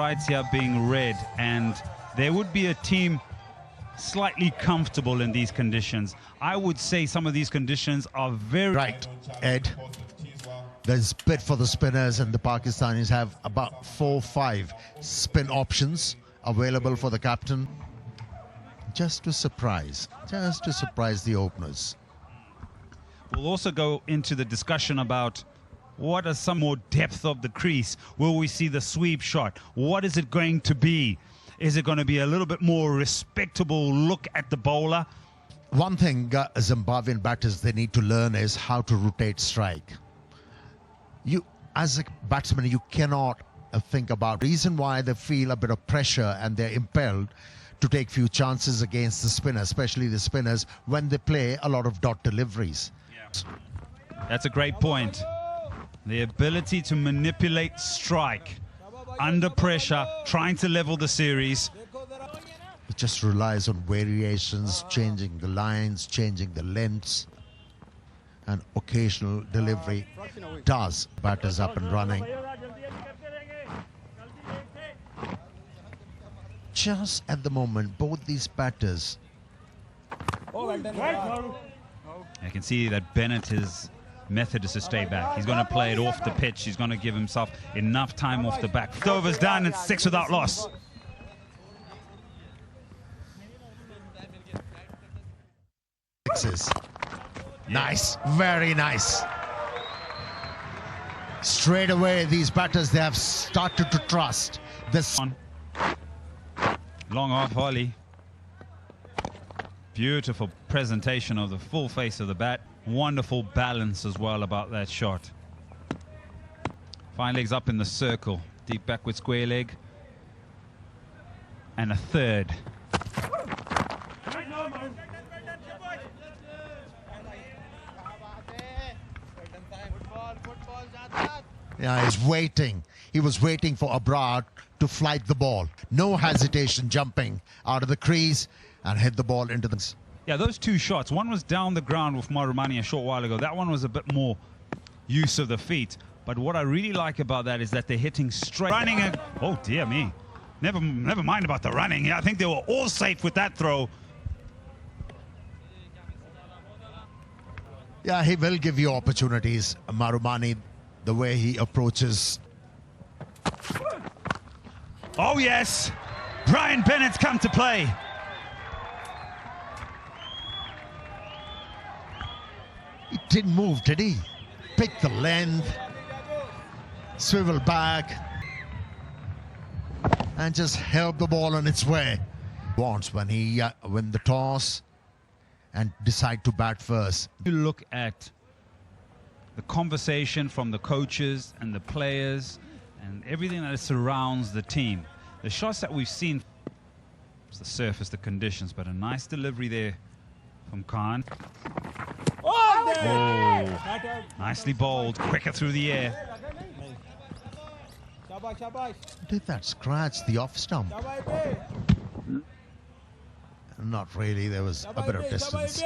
rights here being read, and there would be a team slightly comfortable in these conditions. I would say some of these conditions are very... Right, Ed. There's bid for the spinners, and the Pakistanis have about 4 or 5 spin options available for the captain. Just to surprise the openers. We'll also go into the discussion about what are some more depth of the crease. Will we see the sweep shot? What is it going to be? Is it going to be a little bit more respectable look at the bowler? One thing Zimbabwean batters they need to learn is how to rotate strike. You, as a batsman, you cannot think about reason why they feel a bit of pressure and they're impelled to take few chances against the spinners, especially the spinners, when they play a lot of dot deliveries. Yeah. That's a great point. The ability to manipulate strike under pressure, trying to level the series. It just relies on variations, changing the lines, changing the lengths, and occasional delivery does batters up and running. Just at the moment, both these batters. I can see that Bennett's method is to stay back. He's going to play it off the pitch. He's going to give himself enough time off the back. 5 overs done, it's 6 without loss. Nice, very nice. Straight away, these batters, they have started to trust this. Long off volley. Beautiful presentation of the full face of the bat. Wonderful balance as well about that shot. Fine legs up in the circle. Deep backward square leg. And a third. Yeah, he's waiting. He was waiting for Abrar to flight the ball. No hesitation, jumping out of the crease and hit the ball into the... Yeah, those 2 shots. One was down the ground with Marumani a short while ago. That one was a bit more use of the feet. But what I really like about that is that they're hitting straight. Running and... Oh, dear me. Never mind about the running. I think they were all safe with that throw. Yeah, he will give you opportunities, Marumani, the way he approaches. Oh, yes. Brian Bennett's come to play. He didn't move, did he? Pick the length, swivel back, and just help the ball on its way. Wants when he win the toss and decide to bat first. You look at the conversation from the coaches and the players and everything that surrounds the team. The shots that we've seen, it's the surface, the conditions, but a nice delivery there from Khan. Oh, nicely bowled, quicker through the air. Did that scratch the off stump? Not really, there was a bit of distance.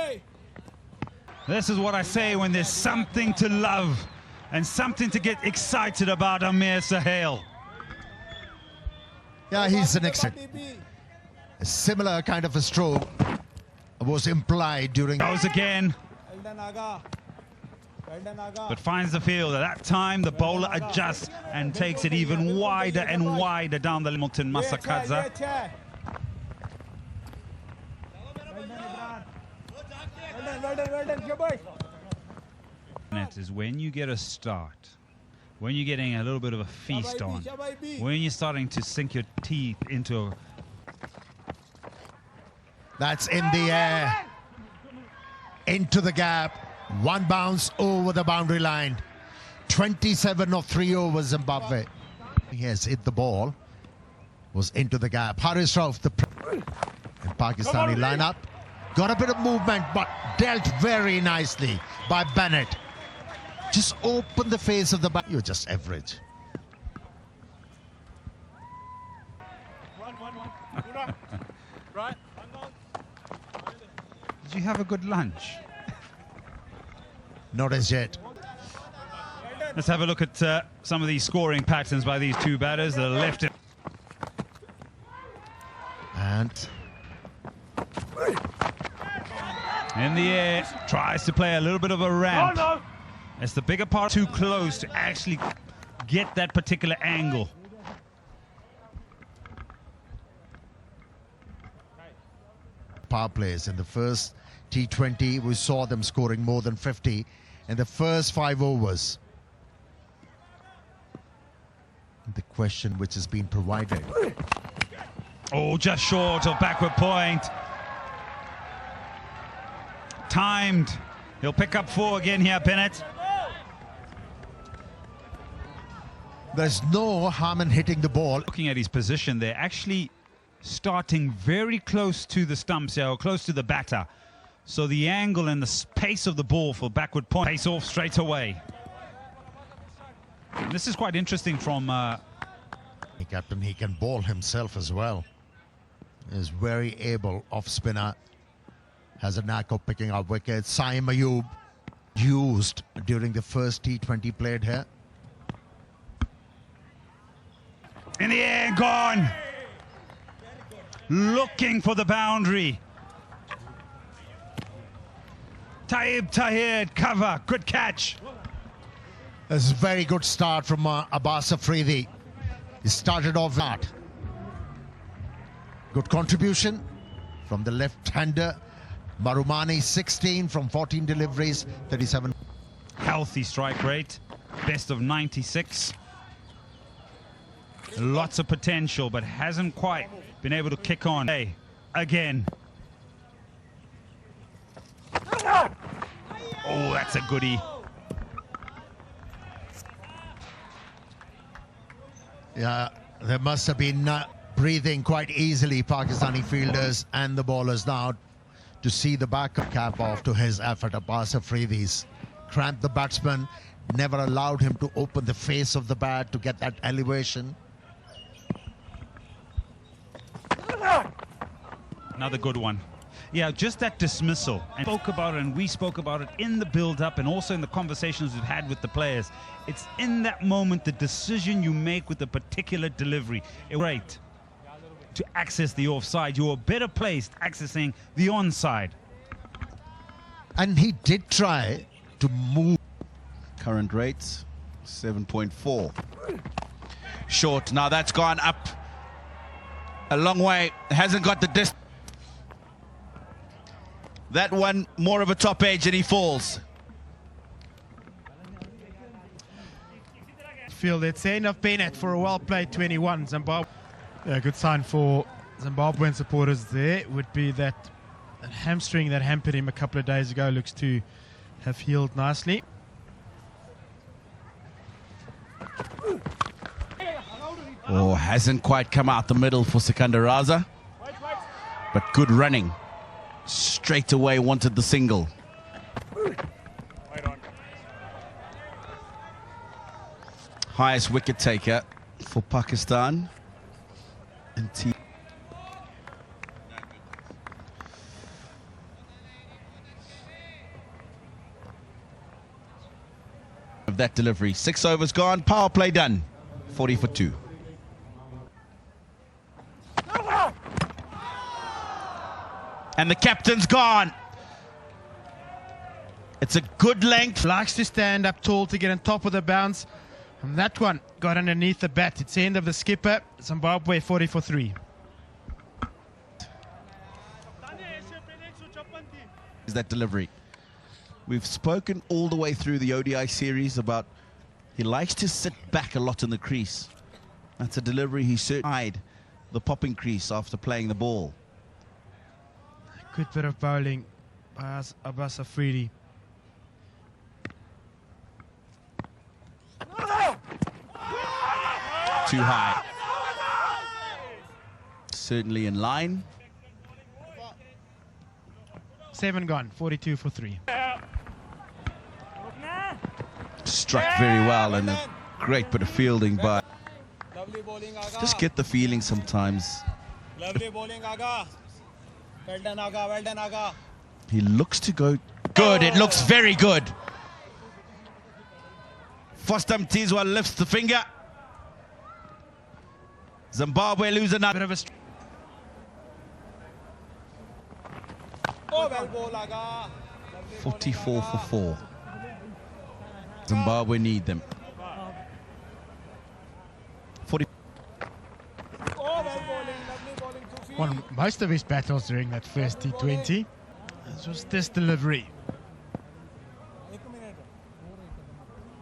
This is what I say when there's something to love and something to get excited about. Amir Sahel. Yeah, he's an excellent. A similar kind of a stroke was implied during... Goes again. But finds the field. At that time, the bowler adjusts and takes it even wider and wider down the Hamilton Masakadza. It is when you get a start, when you're getting a little bit of a feast on, when you're starting to sink your teeth into... That's in the air, into the gap, 1 bounce over the boundary line. 27 of 3 overs Zimbabwe. He has hit the ball, was into the gap. Haris Rauf, the Pakistani lineup. Got a bit of movement, but dealt very nicely by Bennett. Just open the face of the bat. You're just average. Did you have a good lunch? Not as yet. Let's have a look at some of these scoring patterns by these 2 batters. The left. front. In the air, tries to play a little bit of a ramp. As the bigger part too close to actually get that particular angle. Power plays in the first T20, we saw them scoring more than 50 in the first 5 overs. The question which has been provided. Oh, just short of backward point. Timed. He'll pick up 4 again here, Bennett. There's no harm in hitting the ball. Looking at his position, they're actually starting very close to the stumps here, or close to the batter. So the angle and the pace of the ball for backward point pays off straight away. And this is quite interesting from... Captain, he can bowl himself as well. Is very able off spinner. Has a knack of picking up wickets. Saim Ayub used during the first T20 played here. In the air, gone. Looking for the boundary. Taib Tahir, cover, good catch. This is a very good start from Abbas Afridi. He started off that. Good contribution from the left-hander. Marumani, 16 from 14 deliveries, 37. Healthy strike rate, best of 96. Lots of potential, but hasn't quite been able to kick on. Hey, again. Oh, that's a goodie. Yeah, there must have been breathing quite easily, Pakistani fielders and the bowlers now, to see the back cap off to his effort. Abbas Afridi's cramped the batsman, never allowed him to open the face of the bat to get that elevation. Another good one. Yeah, just that dismissal. And spoke about it, and we spoke about it in the build-up and also in the conversations we've had with the players. It's in that moment, the decision you make with a particular delivery. It's great to access the offside. You're better placed accessing the onside. And he did try to move. Current rates, 7.4. Short. Now that's gone up a long way. Hasn't got the distance. That one more of a top edge and he falls. Field, it's the end of Bennett for a well-played 21. Zimbabwe. A good sign for Zimbabwean supporters there would be that hamstring that hampered him a couple of days ago looks to have healed nicely. Oh, hasn't quite come out the middle for Sikandar Raza, but good running. Straight away wanted the single. Highest wicket taker for Pakistan. And of that delivery. 6 overs gone, power play done. 40 for 2. And the captain's gone. It's a good length. Likes to stand up tall to get on top of the bounce. And that one got underneath the bat. It's the end of the skipper. Zimbabwe 40 for 3. Is that delivery? We've spoken all the way through the ODI series about he likes to sit back a lot in the crease. That's a delivery he certainly hide the popping crease after playing the ball. Good bit of bowling by Abbas Afridi. Too high. Certainly in line. 7 gone, 42 for 3. Struck very well and a great bit of fielding, but just get the feeling sometimes. Lovely bowling, Aga. Well done, Aga. Well done, Aga. He looks to go good. It looks very good. Fostam Tizwa lifts the finger. Zimbabwe lose another. Bit of a well ball Aga. 44 for 4. Zimbabwe need them. 40. Oh, well bowling, lovely bowling to field. Won most of his battles during that first T20. This was this delivery.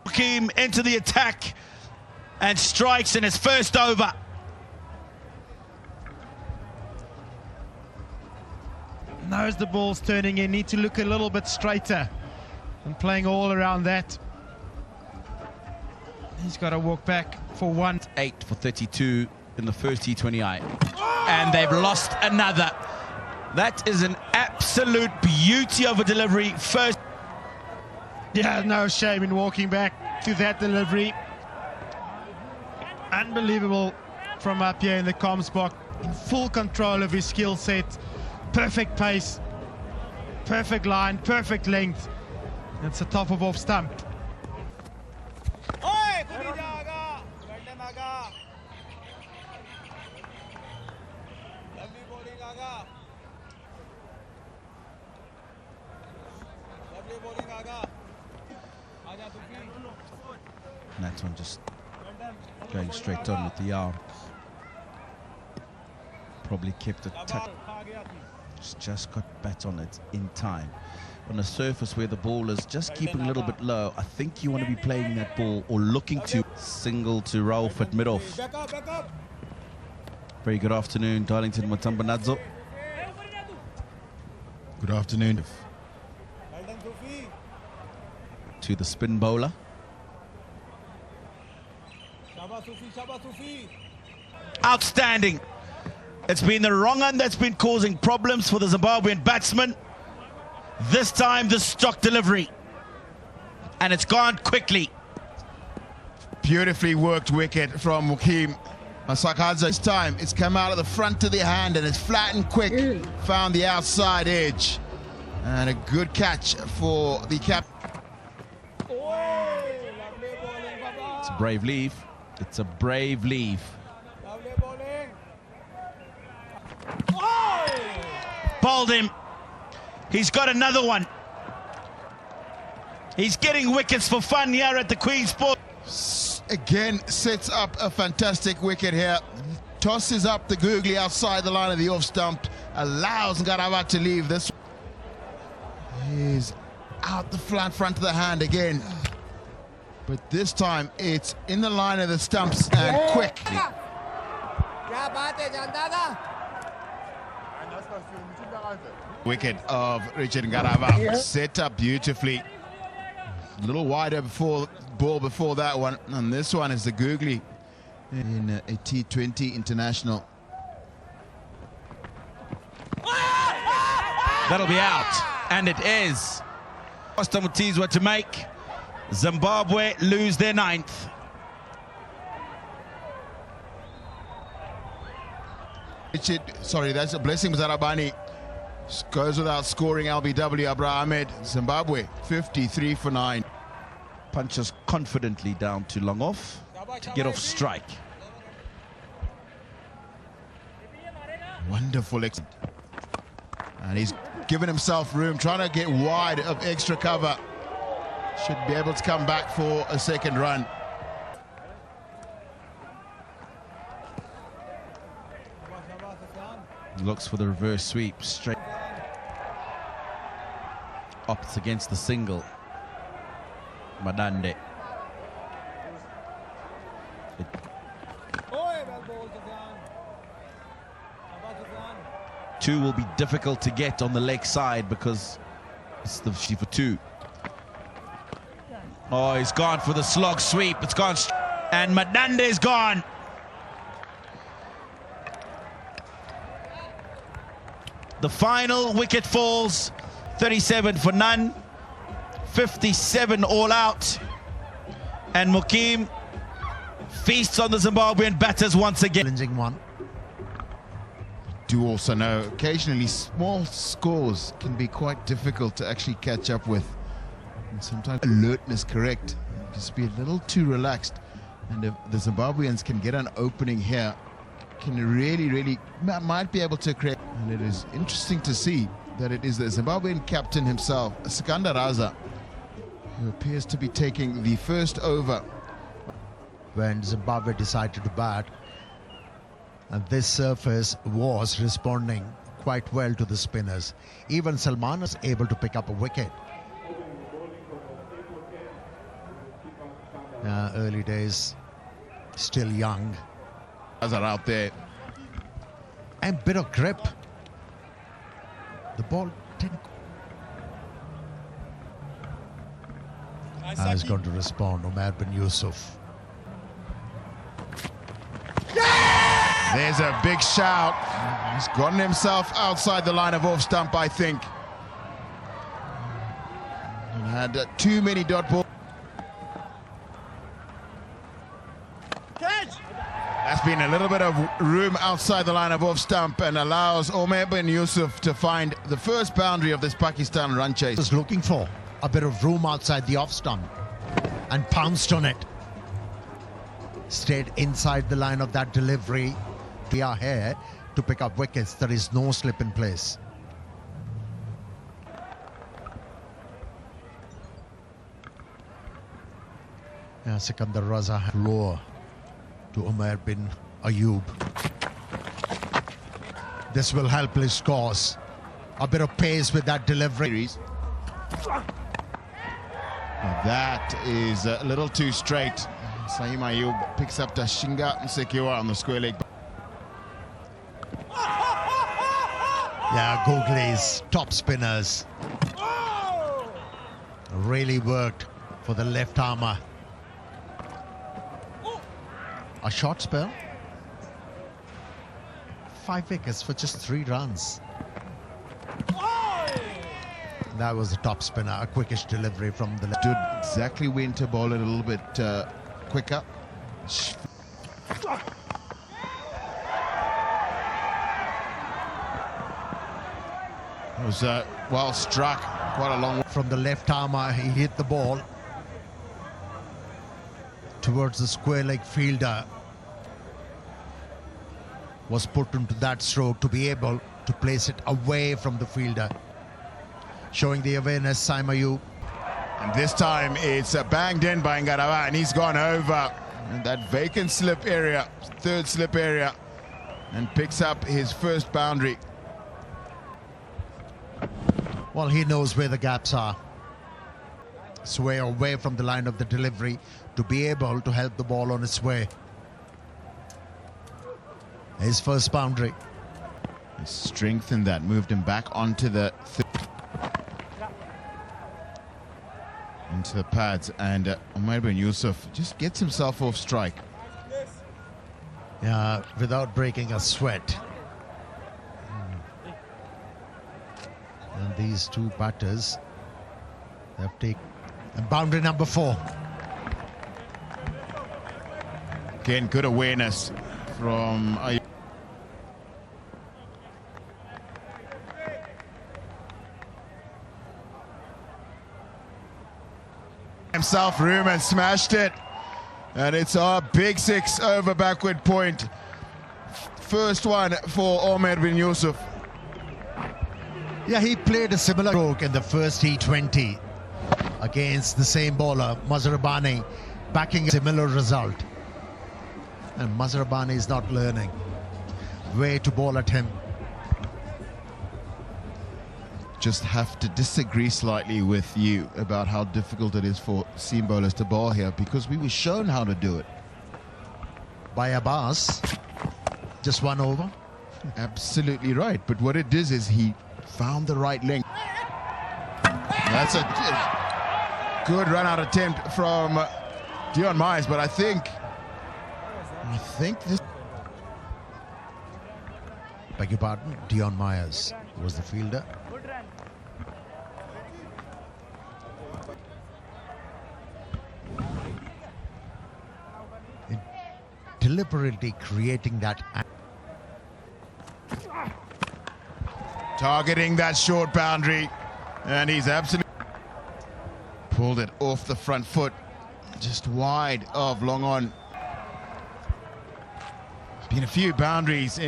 Muqeem into the attack and strikes in his first over. Knows the ball's turning in, need to look a little bit straighter and playing all around that. He's got to walk back for 1. 8 for 32 in the first T20I. And they've lost another. That is an absolute beauty of a delivery. First. Yeah, no shame in walking back to that delivery. Unbelievable from up here in the comms box. In full control of his skill set. Perfect pace, perfect line, perfect length. It's a top of off stump. Oi, good Aga. Well done, Aga. Lovely bowling, Aga. Lovely bowling, Aga. Aja to field. And that one just going straight on with the arm. Probably kept it tucked. Just got bat on it in time. On a surface where the ball is just keeping a little bit low, I think you want to be playing that ball or looking to single to Rauf at mid-off. Back up. Very good afternoon, Darlington Matambanadzo. Good afternoon. Well done to field. To the spin bowler. Shabash to field. Outstanding. It's been the wrong one that's been causing problems for the Zimbabwean batsman. This time, the stock delivery. And it's gone quickly. Beautifully worked wicket from Muqeem. Masakadza, this time it's come out of the front of the hand and it's flat and quick. Found the outside edge. And a good catch for the cap. Oh, lovely bowling, Baba. It's a brave leave. It's a brave leave. Lovely bowling. Oh! Bowled him. He's got another one. He's getting wickets for fun here at the Queen's Park. Again, sets up a fantastic wicket here. Tosses up the googly outside the line of the off stump. Allows Ngarawa to leave this. He's out the front of the hand again. But this time it's in the line of the stumps and quick. Wicket of Richard Ngarawa set up beautifully. A little wider before that one, and this one is the googly in a T20 international. That'll be out, and it is. Costa Mutizwa to make. Zimbabwe lose their 9th. Richard, sorry, that's a blessing. Zarabani goes without scoring. LBW Abra Ahmed. Zimbabwe 53 for 9. Punches confidently down to long off to get off strike. Wonderful. And he's given himself room, trying to get wide of extra cover. Should be able to come back for a second run. Looks for the reverse sweep, straight. Opts against the single. Madande. Two will be difficult to get on the leg side because it's the she for 2. Oh, he's gone for the slog sweep. It's gone, and Madande is gone. The final wicket falls, 37 for none, 57 all out, and Muqeem feasts on the Zimbabwean batters once again. Challenging one. Do also know occasionally small scores can be quite difficult to actually catch up with. And sometimes alertness correct. Just be a little too relaxed. And if the Zimbabweans can get an opening here, can really might be able to create. And it is interesting to see that it is the Zimbabwean captain himself, Sikandar Raza, who appears to be taking the first over. When Zimbabwe decided to bat, and this surface was responding quite well to the spinners. Even Salman was able to pick up a wicket. Early days, still young. As are out there. And bit of grip. The ball didn't. Is going to respond, Omar bin Yusuf. There's a big shout. He's gotten himself outside the line of off stump, I think. And had too many dot balls. That's been a little bit of room outside the line of off stump and allows Omar bin Yusuf to find the first boundary of this Pakistan run chase. Was looking for a bit of room outside the off stump and pounced on it. Stayed inside the line of that delivery. We are here to pick up wickets. There is no slip in place. Sikandar Raza lower to Omar bin Ayub. This will help his cause. A bit of pace with that delivery. That is a little too straight. Saim Ayub picks up Tashinga Nsekiwa on the square leg. Yeah, Googly's top spinners really worked for the left armour. A short spell. 5 wickets for just 3 runs. That was the top spinner, a quickish delivery from the left. Stood exactly when to bowl it a little bit quicker. It was well struck, quite a long way. From the left armour, he hit the ball towards the square leg fielder. Was put into that stroke to be able to place it away from the fielder. Showing the awareness, Saim Ayub. And this time it's banged in by Ngarawa, and he's gone over in that vacant slip area, third slip area, and picks up his first boundary. Well, he knows where the gaps are. Sway away from the line of the delivery to be able to help the ball on its way. His first boundary. He strengthened that, moved him back onto the into the pads, and Omar bin Yusuf just gets himself off strike. Yeah, without breaking a sweat. And these two batters have taken boundary number 4. Again, good awareness from himself room and smashed it, and it's a big 6 over backward point. First one for Omar bin Yusuf. Yeah, he played a similar stroke in the first T20 against the same bowler, Mazharabani, backing a similar result. And Mazharabani is not learning where to bowl at him. Just have to disagree slightly with you about how difficult it is for seam bowlers to bowl here, because we were shown how to do it. By Abbas, just 1 over. Absolutely right, but what it is he found the right length. That's a good run-out attempt from Dion Myers, but I think this... Beg your pardon, Dion Myers was the fielder. Deliberately creating that... Targeting that short boundary, and he's absolutely pulled it off the front foot, just wide of long on. Been a few boundaries in